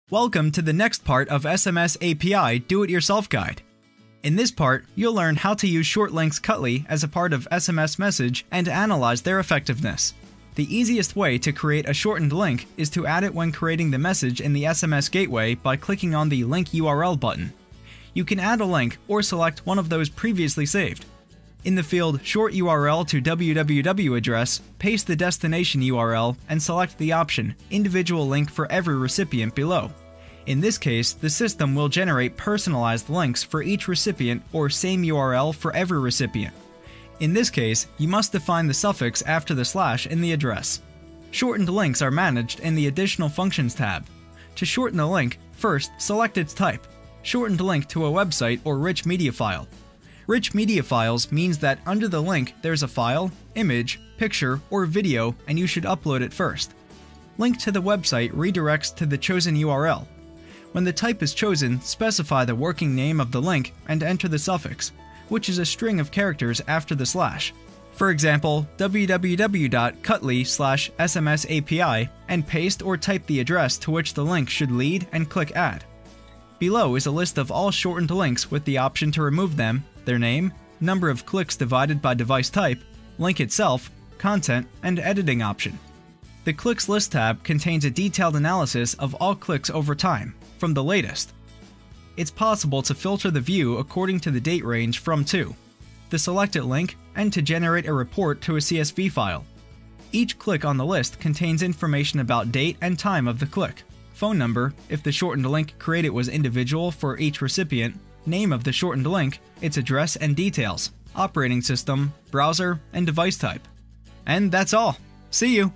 Welcome to the next part of SMS API Do-It-Yourself Guide. In this part, you'll learn how to use short links Cutly as a part of SMS message and analyze their effectiveness. The easiest way to create a shortened link is to add it when creating the message in the SMS gateway by clicking on the Link URL button. You can add a link or select one of those previously saved. In the field Short URL to www address, paste the destination URL and select the option Individual Link for every recipient below. In this case, the system will generate personalized links for each recipient or same URL for every recipient. In this case, you must define the suffix after the slash in the address. Shortened links are managed in the Additional Functions tab. To shorten a link, first select its type. Shortened link to a website or rich media file. Rich media files means that under the link there's a file, image, picture, or video, and you should upload it first. Link to the website redirects to the chosen URL. When the type is chosen, specify the working name of the link and enter the suffix, which is a string of characters after the slash. For example, www.cutly/SMSAPI, and paste or type the address to which the link should lead and click Add. Below is a list of all shortened links with the option to remove them, their name, number of clicks divided by device type, link itself, content, and editing option. The Clicks List tab contains a detailed analysis of all clicks over time, from the latest. It's possible to filter the view according to the date range from to, the selected link, and to generate a report to a CSV file. Each click on the list contains information about date and time of the click, phone number if the shortened link created was individual for each recipient, name of the shortened link, its address and details, operating system, browser, and device type. And that's all. See you!